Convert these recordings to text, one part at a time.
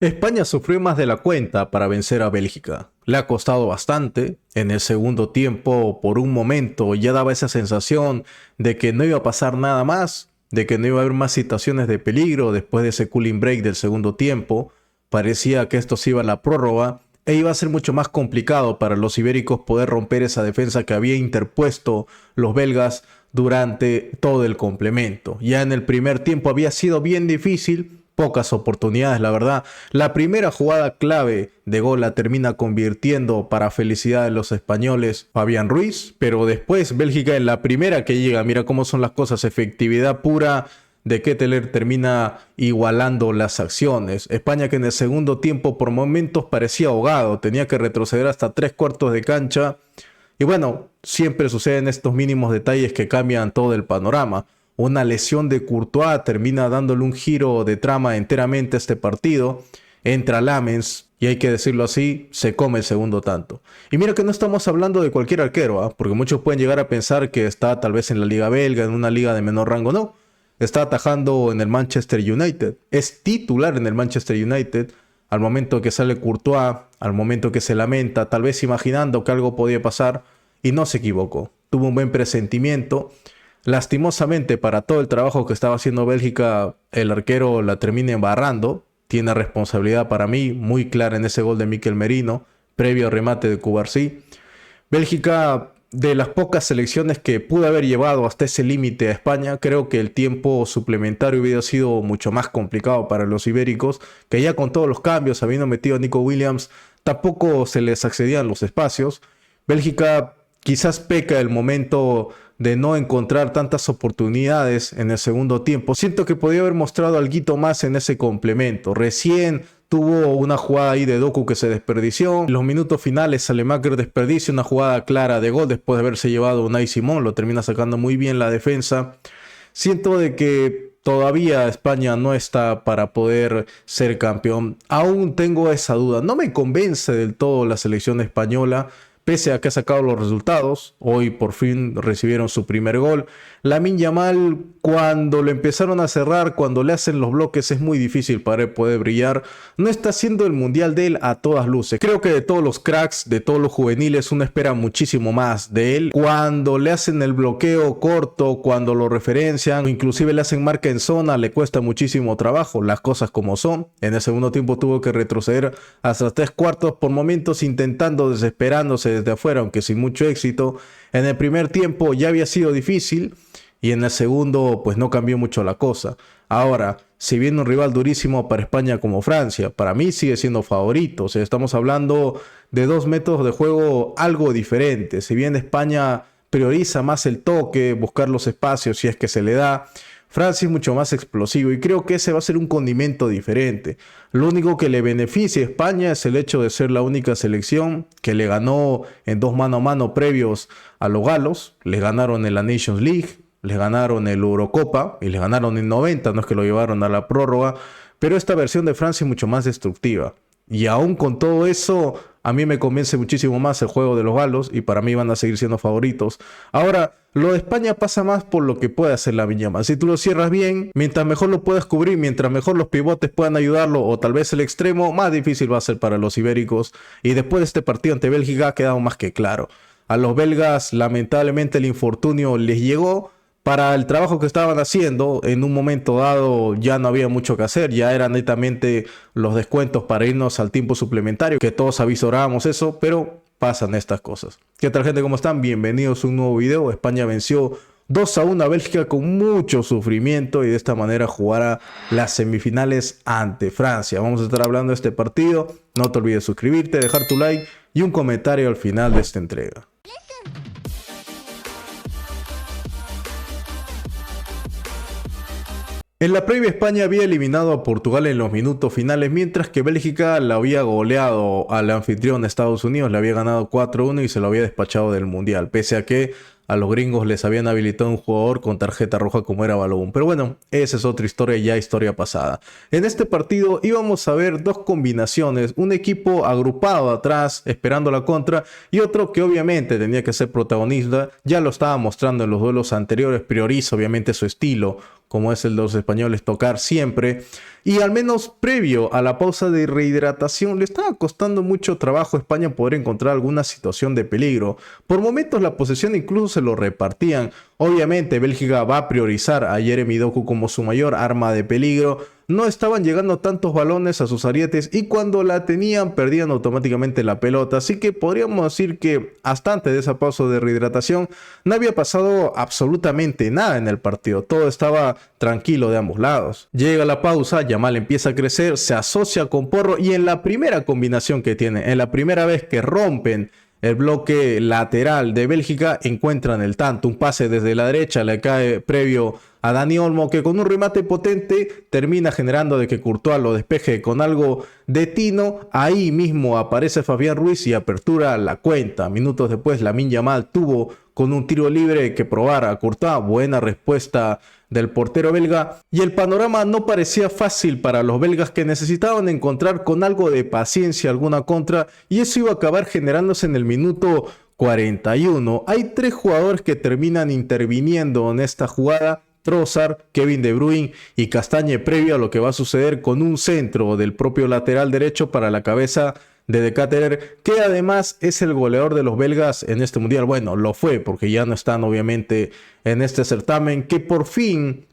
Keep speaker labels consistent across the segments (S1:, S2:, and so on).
S1: España sufrió más de la cuenta para vencer a Bélgica. Le ha costado bastante. En el segundo tiempo, por un momento, ya daba esa sensación de que no iba a pasar nada más, de que no iba a haber más situaciones de peligro después de ese cooling break del segundo tiempo. Parecía que esto se iba a la prórroga e iba a ser mucho más complicado para los ibéricos poder romper esa defensa que había interpuesto los belgas durante todo el complemento. Ya en el primer tiempo había sido bien difícil, pocas oportunidades, la verdad. La primera jugada clave de gol la termina convirtiendo para felicidad de los españoles Fabián Ruiz, pero después Bélgica en la primera que llega, mira cómo son las cosas, efectividad pura de Ketteler termina igualando las acciones. España que en el segundo tiempo por momentos parecía ahogado, tenía que retroceder hasta 3 cuartos de cancha. Y bueno, siempre suceden estos mínimos detalles que cambian todo el panorama. Una lesión de Courtois termina dándole un giro de trama enteramente a este partido. Entra Lamens y hay que decirlo así, se come el segundo tanto. Y mira que no estamos hablando de cualquier arquero, porque muchos pueden llegar a pensar que está tal vez en la liga belga, en una liga de menor rango. No, está atajando en el Manchester United. Es titular en el Manchester United. Al momento que sale Courtois, al momento que se lamenta, tal vez imaginando que algo podía pasar, y no se equivocó. Tuvo un buen presentimiento. Lastimosamente para todo el trabajo que estaba haciendo Bélgica, el arquero la termina embarrando. Tiene responsabilidad para mí muy clara en ese gol de Mikel Merino, previo remate de Cubarsí. Bélgica, de las pocas selecciones que pudo haber llevado hasta ese límite a España, creo que el tiempo suplementario hubiera sido mucho más complicado para los ibéricos, que ya con todos los cambios, habiendo metido a Nico Williams, tampoco se les accedían los espacios. Bélgica quizás peca el momento de no encontrar tantas oportunidades en el segundo tiempo. Siento que podía haber mostrado algo más en ese complemento. Recién tuvo una jugada ahí de Doku que se desperdició. En los minutos finales, Salemaker desperdicia una jugada clara de gol después de haberse llevado a Unai Simón. Lo termina sacando muy bien la defensa. Siento de que todavía España no está para poder ser campeón. Aún tengo esa duda. No me convence del todo la selección española. Pese a que ha sacado los resultados, hoy por fin recibieron su primer gol. Lamine Yamal, cuando lo empezaron a cerrar, cuando le hacen los bloques, es muy difícil para él poder brillar. No está haciendo el mundial de él a todas luces. Creo que de todos los cracks, de todos los juveniles, uno espera muchísimo más de él. Cuando le hacen el bloqueo corto, cuando lo referencian, inclusive le hacen marca en zona, le cuesta muchísimo trabajo, las cosas como son. En el segundo tiempo tuvo que retroceder hasta 3 cuartos por momentos intentando, desesperándose desde afuera, aunque sin mucho éxito. En el primer tiempo ya había sido difícil y en el segundo pues no cambió mucho la cosa. Ahora, si viene un rival durísimo para España como Francia, para mí sigue siendo favorito. O sea, estamos hablando de dos métodos de juego algo diferentes. Si bien España prioriza más el toque, buscar los espacios si es que se le da, Francia es mucho más explosivo y creo que ese va a ser un condimento diferente. Lo único que le beneficia a España es el hecho de ser la única selección que le ganó en 2 mano a mano previos a los galos. Les ganaron en la Nations League, les ganaron en la Eurocopa y les ganaron en 90, no es que lo llevaron a la prórroga. Pero esta versión de Francia es mucho más destructiva. Y aún con todo eso, a mí me convence muchísimo más el juego de los galos y para mí van a seguir siendo favoritos. Ahora, lo de España pasa más por lo que puede hacer Lamine Yamal. Si tú lo cierras bien, mientras mejor lo puedas cubrir, mientras mejor los pivotes puedan ayudarlo o tal vez el extremo, más difícil va a ser para los ibéricos. Y después de este partido ante Bélgica ha quedado más que claro. A los belgas lamentablemente el infortunio les llegó. Para el trabajo que estaban haciendo, en un momento dado ya no había mucho que hacer, ya eran netamente los descuentos para irnos al tiempo suplementario, que todos avisorábamos eso, pero pasan estas cosas. ¿Qué tal, gente? ¿Cómo están? Bienvenidos a un nuevo video. España venció 2-1 a Bélgica con mucho sufrimiento y de esta manera jugará las semifinales ante Francia. Vamos a estar hablando de este partido. No te olvides suscribirte, dejar tu like y un comentario al final de esta entrega. En la previa, España había eliminado a Portugal en los minutos finales, mientras que Bélgica la había goleado al anfitrión Estados Unidos, le había ganado 4-1 y se lo había despachado del Mundial, pese a que a los gringos les habían habilitado un jugador con tarjeta roja como era Balogun. Pero bueno, esa es otra historia, ya historia pasada. En este partido íbamos a ver dos combinaciones, un equipo agrupado atrás esperando la contra y otro que obviamente tenía que ser protagonista, ya lo estaba mostrando en los duelos anteriores, prioriza obviamente su estilo como es el de los españoles, tocar siempre. Y al menos previo a la pausa de rehidratación, le estaba costando mucho trabajo a España poder encontrar alguna situación de peligro. Por momentos la posesión incluso se lo repartían. Obviamente Bélgica va a priorizar a Jeremy Doku como su mayor arma de peligro. No estaban llegando tantos balones a sus arietes y cuando la tenían perdían automáticamente la pelota. Así que podríamos decir que hasta antes de esa pausa de rehidratación no había pasado absolutamente nada en el partido. Todo estaba tranquilo de ambos lados. Llega la pausa, Yamal empieza a crecer, se asocia con Porro y en la primera combinación que tiene, en la primera vez que rompen el bloque lateral de Bélgica, encuentran el tanto. Un pase desde la derecha le cae previo a Dani Olmo, que con un remate potente termina generando de que Courtois lo despeje con algo de tino. Ahí mismo aparece Fabián Ruiz y apertura la cuenta. Minutos después, Lamine Yamal tuvo con un tiro libre que probar a Courtois. Buena respuesta del portero belga. Y el panorama no parecía fácil para los belgas, que necesitaban encontrar con algo de paciencia alguna contra. Y eso iba a acabar generándose en el minuto 41. Hay tres jugadores que terminan interviniendo en esta jugada: Trossard, Kevin De Bruyne y Castagne, previo a lo que va a suceder con un centro del propio lateral derecho para la cabeza de De Ketelaere, que además es el goleador de los belgas en este mundial. Bueno, lo fue porque ya no están obviamente en este certamen, que por fin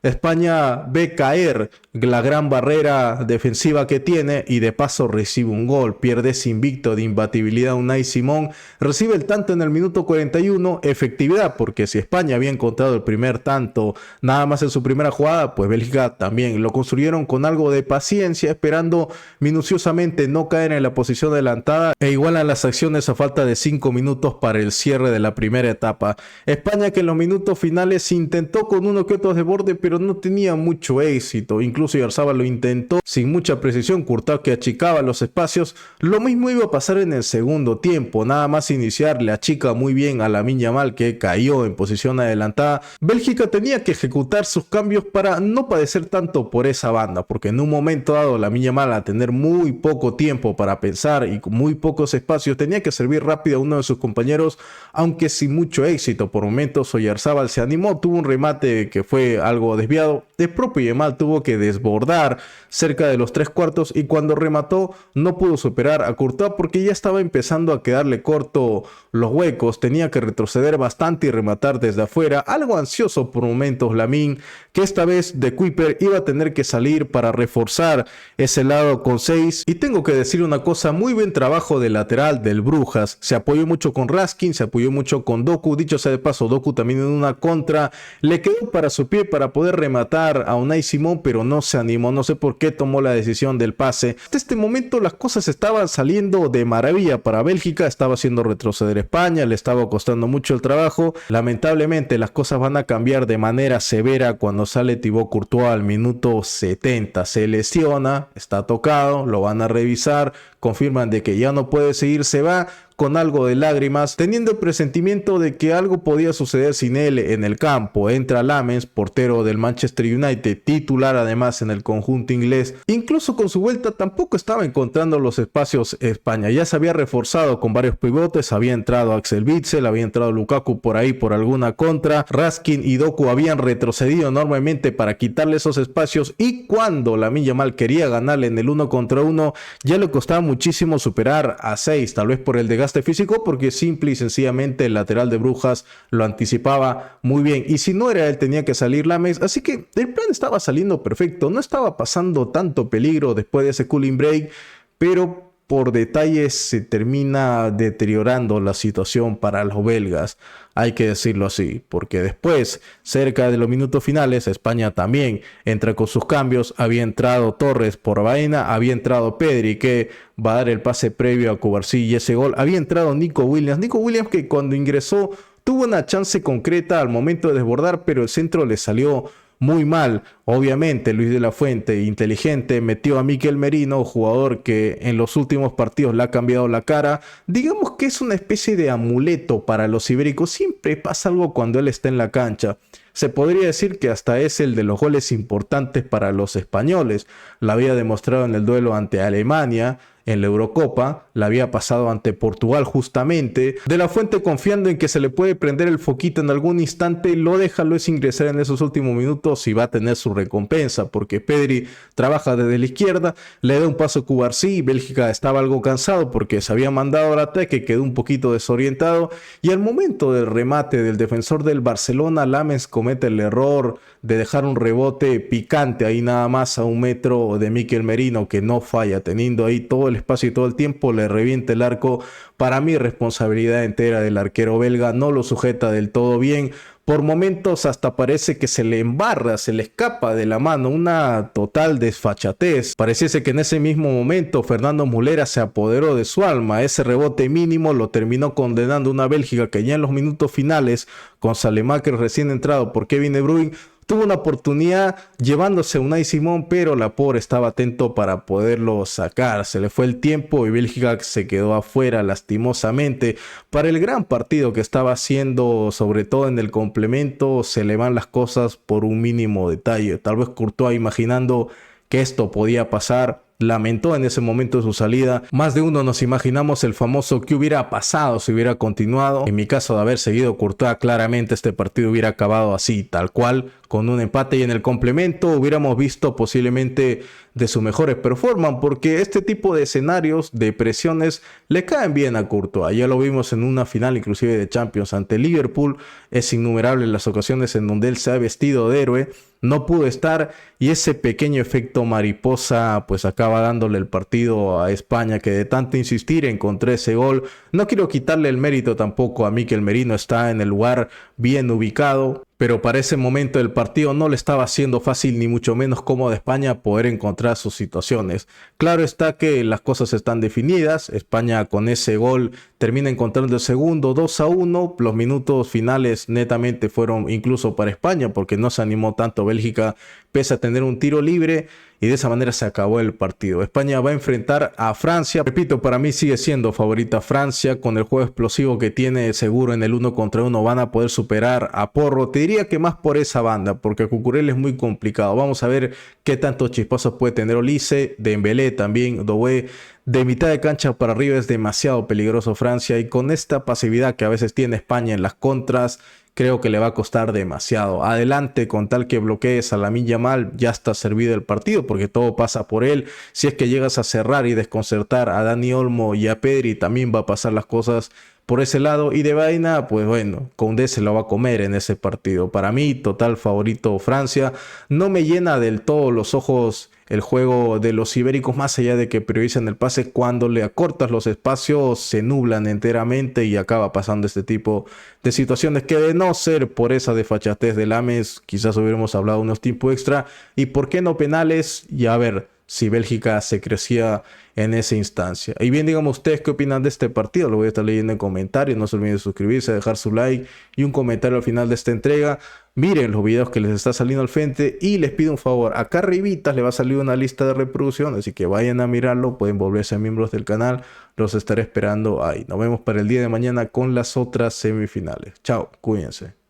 S1: España ve caer la gran barrera defensiva que tiene y de paso recibe un gol. Pierde ese invicto de imbatibilidad Unai Simón. Recibe el tanto en el minuto 41. Efectividad, porque si España había encontrado el primer tanto nada más en su primera jugada, pues Bélgica también. Lo construyeron con algo de paciencia, esperando minuciosamente no caer en la posición adelantada e igualan las acciones a falta de 5 minutos para el cierre de la primera etapa. España, que en los minutos finales intentó con uno que otro desborde, pero no tenía mucho éxito. Incluso Oyarzabal lo intentó sin mucha precisión. Courtois, que achicaba los espacios. Lo mismo iba a pasar en el segundo tiempo. Nada más iniciar, le achica muy bien a Lamine Yamal, que cayó en posición adelantada. Bélgica tenía que ejecutar sus cambios para no padecer tanto por esa banda, porque en un momento dado Lamine Yamal, a tener muy poco tiempo para pensar y con muy pocos espacios, tenía que servir rápido a uno de sus compañeros, aunque sin mucho éxito. Por momentos Oyarzabal se animó, tuvo un remate que fue algo desviado. El propio Yamal tuvo que desbordar cerca de los 3/4 y cuando remató no pudo superar a Courtois porque ya estaba empezando a quedarle corto los huecos. Tenía que retroceder bastante y rematar desde afuera. Algo ansioso por momentos Lamine, que esta vez de Kuiper iba a tener que salir para reforzar ese lado con 6. Y tengo que decir una cosa: muy buen trabajo del lateral del Brujas. Se apoyó mucho con Raskin, se apoyó mucho con Doku. Dicho sea de paso, Doku también en una contra le quedó para su pie para poder rematar a Unai Simón, pero no se animó. No sé por qué tomó la decisión del pase. Hasta este momento las cosas estaban saliendo de maravilla para Bélgica. Estaba haciendo retroceder España, le estaba costando mucho el trabajo. Lamentablemente las cosas van a cambiar de manera severa cuando sale Thibaut Courtois al minuto 70. Se lesiona, está tocado, lo van a revisar, confirman de que ya no puede seguir, se va con algo de lágrimas, teniendo el presentimiento de que algo podía suceder sin él en el campo. Entra Lamens, portero del Manchester United, titular además en el conjunto inglés. Incluso con su vuelta tampoco estaba encontrando los espacios España. Ya se había reforzado con varios pivotes, había entrado Axel Witsel, había entrado Lukaku por ahí por alguna contra. Raskin y Doku habían retrocedido enormemente para quitarle esos espacios, y cuando Lamine Yamal quería ganarle en el 1 contra 1, ya le costaba muchísimo superar a 6, tal vez por el desgaste físico, porque simple y sencillamente el lateral de Brujas lo anticipaba muy bien, y si no era él tenía que salir Lames. Así que el plan estaba saliendo perfecto, no estaba pasando tanto peligro después de ese cooling break, pero por detalles se termina deteriorando la situación para los belgas. Hay que decirlo así, porque después, cerca de los minutos finales, España también entra con sus cambios. Había entrado Torres por Baena, había entrado Pedri, que va a dar el pase previo a Cubarsí y ese gol. Había entrado Nico Williams, que cuando ingresó tuvo una chance concreta al momento de desbordar, pero el centro le salió muy mal. Obviamente Luis de la Fuente, inteligente, metió a Mikel Merino, jugador que en los últimos partidos le ha cambiado la cara. Digamos que es una especie de amuleto para los ibéricos. Siempre pasa algo cuando él está en la cancha. Se podría decir que hasta es el de los goles importantes para los españoles. Lo había demostrado en el duelo ante Alemania en la Eurocopa, la había pasado ante Portugal justamente. De la Fuente, confiando en que se le puede prender el foquito en algún instante, lo deja Luis ingresar en esos últimos minutos y va a tener su recompensa, porque Pedri trabaja desde la izquierda, le da un paso a Cubarsí, Bélgica estaba algo cansado porque se había mandado al ataque, quedó un poquito desorientado, y al momento del remate del defensor del Barcelona, Lames comete el error de dejar un rebote picante ahí nada más a 1 metro de Mikel Merino, que no falla, teniendo ahí todo el espacio y todo el tiempo, le revienta el arco. Para mí, responsabilidad entera del arquero belga, no lo sujeta del todo bien. Por momentos hasta parece que se le embarra, se le escapa de la mano, una total desfachatez. Pareciese que en ese mismo momento Fernando Muslera se apoderó de su alma. Ese rebote mínimo lo terminó condenando una Bélgica que ya en los minutos finales, con Salemaker recién entrado por Kevin De Bruyne, tuvo una oportunidad llevándose a Unai Simón, pero la pobre estaba atento para poderlo sacar. Se le fue el tiempo y Bélgica se quedó afuera lastimosamente. Para el gran partido que estaba haciendo, sobre todo en el complemento, se le van las cosas por un mínimo detalle. Tal vez Courtois, imaginando que esto podía pasar, lamentó en ese momento de su salida. Más de uno nos imaginamos el famoso "qué hubiera pasado si hubiera continuado". En mi caso, de haber seguido Courtois, claramente este partido hubiera acabado así, tal cual, con un empate, y en el complemento hubiéramos visto posiblemente de sus mejores performances, porque este tipo de escenarios, de presiones, le caen bien a Courtois. Ya lo vimos en una final inclusive de Champions ante Liverpool. Es innumerable las ocasiones en donde él se ha vestido de héroe, no pudo estar, y ese pequeño efecto mariposa pues acaba dándole el partido a España, que de tanto insistir encontró ese gol. No quiero quitarle el mérito tampoco a Mikel Merino, está en el lugar bien ubicado, pero para ese momento del partido no le estaba siendo fácil, ni mucho menos cómodo a España poder encontrar sus situaciones. Claro está que las cosas están definidas. España con ese gol termina encontrando el segundo 2-1. Los minutos finales netamente fueron incluso para España, porque no se animó tanto Bélgica, pese a tener un tiro libre, y de esa manera se acabó el partido. España va a enfrentar a Francia. Repito, para mí sigue siendo favorita Francia. Con el juego explosivo que tiene, seguro en el 1 contra 1 van a poder superar a Porro. Te diría que más por esa banda, porque Cucurella es muy complicado. Vamos a ver qué tantos chispazos puede tener Olise, Dembélé también, Doué. De mitad de cancha para arriba es demasiado peligroso Francia, y con esta pasividad que a veces tiene España en las contras, creo que le va a costar demasiado. Adelante, con tal que bloquees a Lamine Yamal, ya está servido el partido, porque todo pasa por él. Si es que llegas a cerrar y desconcertar a Dani Olmo y a Pedri, también va a pasar las cosas por ese lado. Y de vaina, pues bueno, Koundé se lo va a comer en ese partido. Para mí, total favorito Francia. No me llena del todo los ojos el juego de los ibéricos, más allá de que priorizan el pase. Cuando le acortas los espacios, se nublan enteramente y acaba pasando este tipo de situaciones, que de no ser por esa desfachatez de Lames, quizás hubiéramos hablado unos tiempos extra. Y por qué no penales, y a ver si Bélgica se crecía en esa instancia. Y bien, díganme ustedes qué opinan de este partido. Lo voy a estar leyendo en comentarios. No se olviden de suscribirse, dejar su like y un comentario al final de esta entrega. Miren los videos que les está saliendo al frente, y les pido un favor. Acá arribita le va a salir una lista de reproducción, así que vayan a mirarlo. Pueden volverse miembros del canal. Los estaré esperando ahí. Nos vemos para el día de mañana con las otras semifinales. Chao, cuídense.